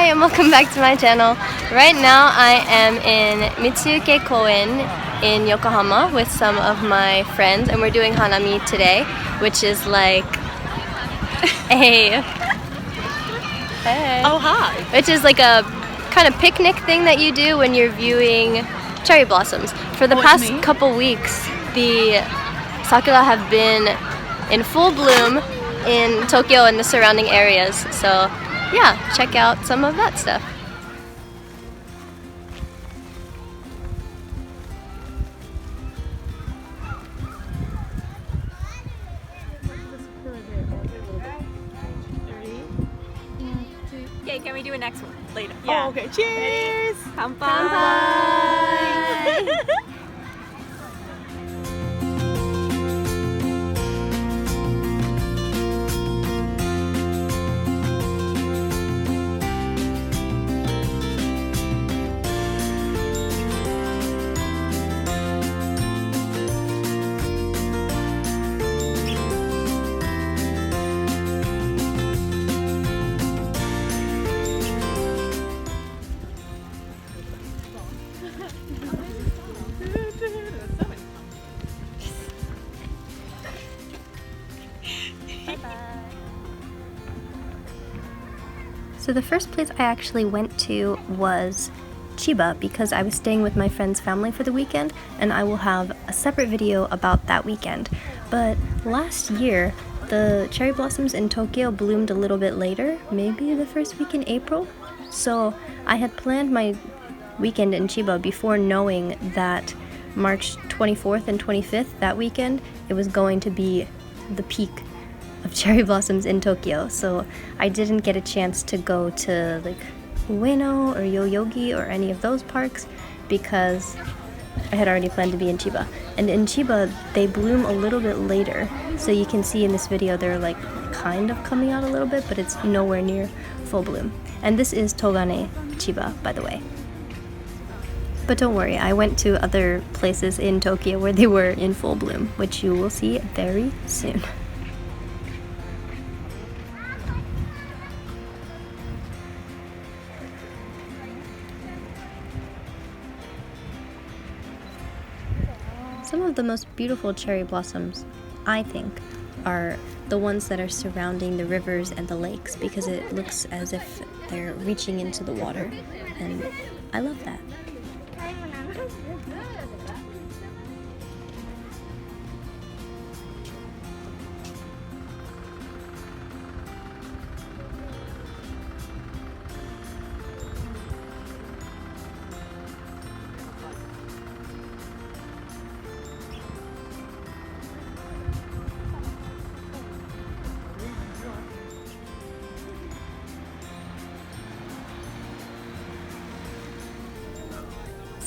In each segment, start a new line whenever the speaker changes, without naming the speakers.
and welcome back to my channel. Right now I am in Mitsuke Koen in Yokohama with some of my friends, and we're doing Hanami today, which is like a
Oh, hi.
which is like a kind of picnic thing that you do when you're viewing cherry blossoms. For the past couple weeks, the Sakura have been in full bloom in Tokyo and the surrounding areas. So yeah, check out some of that stuff.
Okay, can we do a next one later?
Yeah. Oh, okay. Cheers!
Kanpai! So the first place I actually went to was Chiba because I was staying with my friend's family for the weekend, and I will have a separate video about that weekend. But last year, the cherry blossoms in Tokyo bloomed a little bit later, maybe the first week in April. So I had planned my weekend in Chiba before knowing that March 24th and 25th, that weekend, it was going to be the peak of cherry blossoms in Tokyo. So I didn't get a chance to go to like Ueno or Yoyogi or any of those parks because I had already planned to be in Chiba. And in Chiba, they bloom a little bit later. So you can see in this video they're like kind of coming out a little bit, but it's nowhere near full bloom. And this is Togane Chiba, by the way. But don't worry, I went to other places in Tokyo where they were in full bloom, which you will see very soon. Some of the most beautiful cherry blossoms, I think, are the ones that are surrounding the rivers and the lakes because it looks as if they're reaching into the water, and I love that.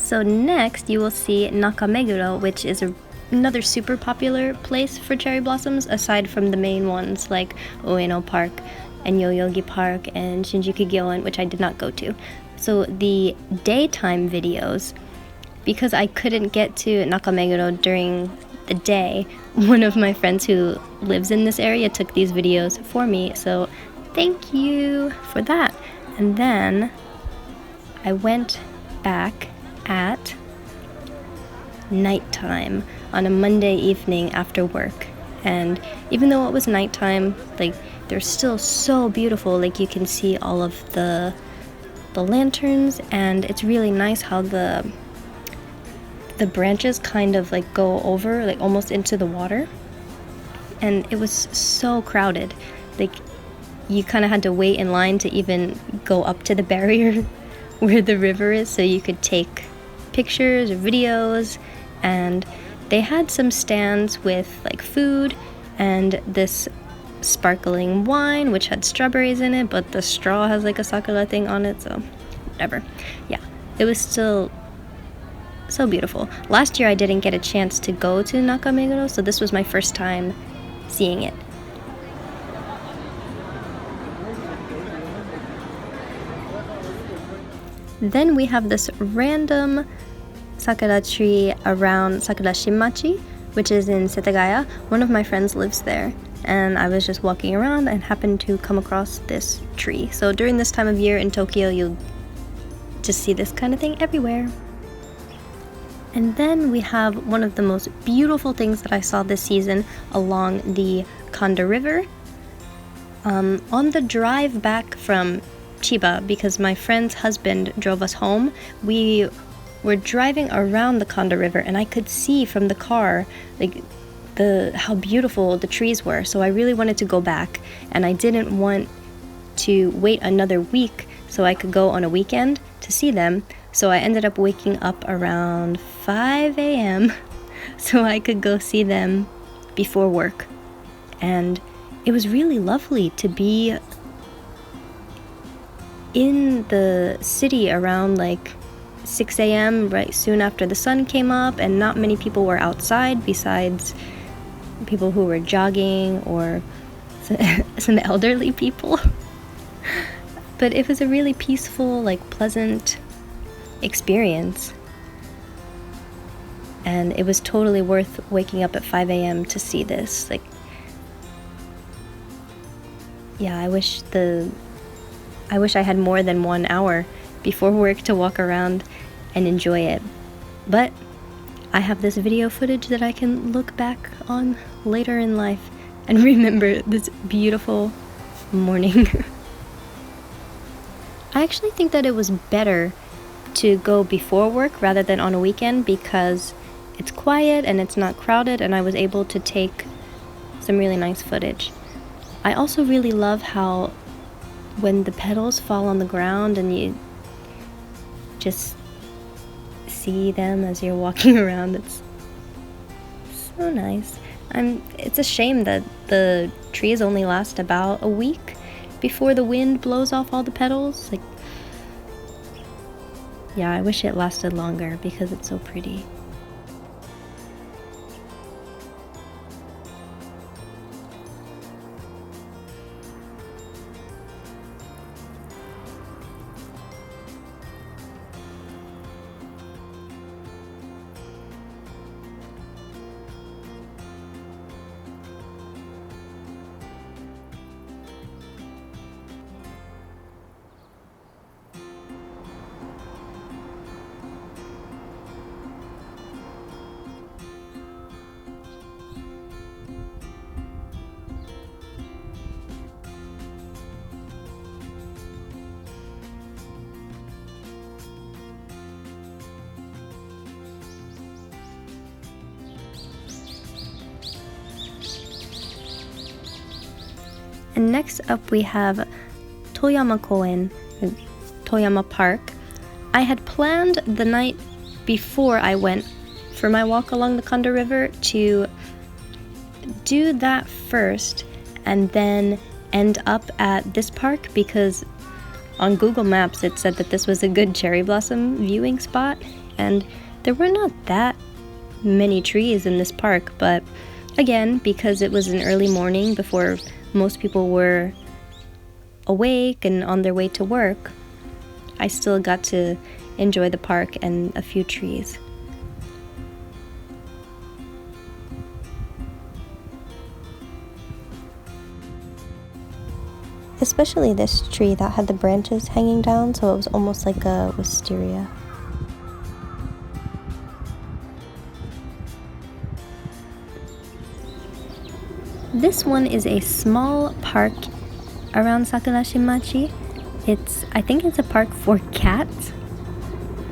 So next you will see Naka-meguro, which is another super popular place for cherry blossoms aside from the main ones like Ueno Park and Yoyogi Park and Shinjuku, which I did not go to. So the daytime videos, because I couldn't get to Naka-meguro during the day, one of my friends who lives in this area took these videos for me, so thank you for that. And then I went back at nighttime on a Monday evening after work, and even though it was nighttime, like they're still so beautiful. Like you can see all of the lanterns, and it's really nice how the branches kind of like go over like almost into the water, and it was so crowded. Like you kind of had to wait in line to even go up to the barrier where the river is so you could take pictures or videos. And they had some stands with like food and this sparkling wine which had strawberries in it, but the straw has like a sakura thing on it, so whatever. Yeah, it was still so beautiful. Last year I didn't get a chance to go to Naka-meguro, so this was my first time seeing it. Then we have this random sakura tree around Sakura Shinmachi, which is in Setagaya. One of my friends lives there, and I was just walking around and happened to come across this tree. So during this time of year in Tokyo, you'll just see this kind of thing everywhere. And then we have one of the most beautiful things that I saw this season along the Kanda River. On the drive back from Chiba, because my friend's husband drove us home, we were driving around the Kanda River, and I could see from the car like how beautiful the trees were. So I really wanted to go back, and I didn't want to wait another week so I could go on a weekend to see them. So I ended up waking up around 5 a.m. so I could go see them before work. And it was really lovely to be in the city around like 6 a.m. right soon after the sun came up, and not many people were outside besides people who were jogging or some elderly people. But it was a really peaceful, like pleasant experience, and it was totally worth waking up at 5 a.m. to see this. Like, yeah, I wish I had more than 1 hour before work to walk around and enjoy it. But I have this video footage that I can look back on later in life and remember this beautiful morning. I actually think that it was better to go before work rather than on a weekend, because it's quiet and it's not crowded, and I was able to take some really nice footage. I also really love how when the petals fall on the ground and you just see them as you're walking around, it's so nice. It's a shame that the trees only last about a week before the wind blows off all the petals. Like, yeah, I wish it lasted longer because it's so pretty. And next up we have Toyama Koen, Toyama Park. I had planned the night before I went for my walk along the Kanda River to do that first and then end up at this park, because on Google Maps it said that this was a good cherry blossom viewing spot, and there were not that many trees in this park, but again, because it was an early morning before most people were awake and on their way to work, I still got to enjoy the park and a few trees. Especially this tree that had the branches hanging down, so it was almost like a wisteria. This one is a small park around Sakura Shinmachi. I think it's a park for cats,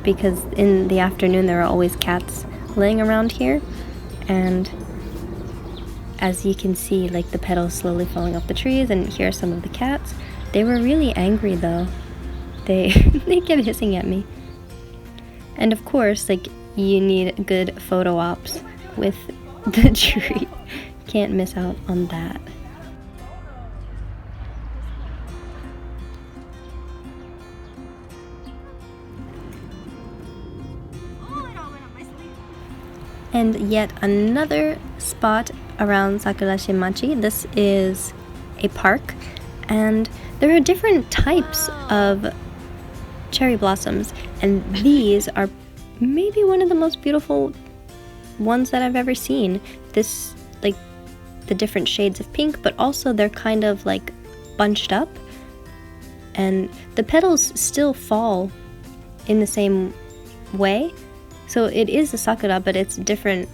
because in the afternoon there are always cats laying around here, and as you can see, like the petals slowly falling off the trees, and here are some of the cats. They were really angry though. They kept hissing at me. And of course, like, you need good photo ops with the tree. Can't miss out on that. And yet another spot around Sakura Shinmachi. This is a park, and there are different types of cherry blossoms, and these are maybe one of the most beautiful ones that I've ever seen. This, like, the different shades of pink, but also they're kind of like bunched up, and the petals still fall in the same way. So it is a sakura, but it's a different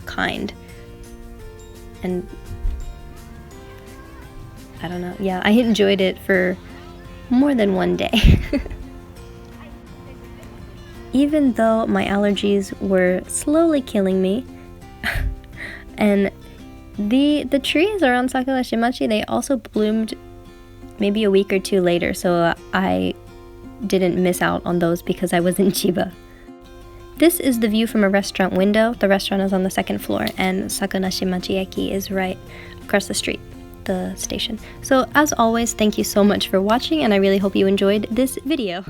kind. And I don't know, yeah, I enjoyed it for more than one day. Even though my allergies were slowly killing me, and the trees around Sakura Shimachi, they also bloomed maybe a week or two later, so I didn't miss out on those because I was in Chiba. This is the view from a restaurant window. The restaurant is on the second floor, and Sakura Shimachi Eki is right across the street, the station. So as always, thank you so much for watching, and I really hope you enjoyed this video.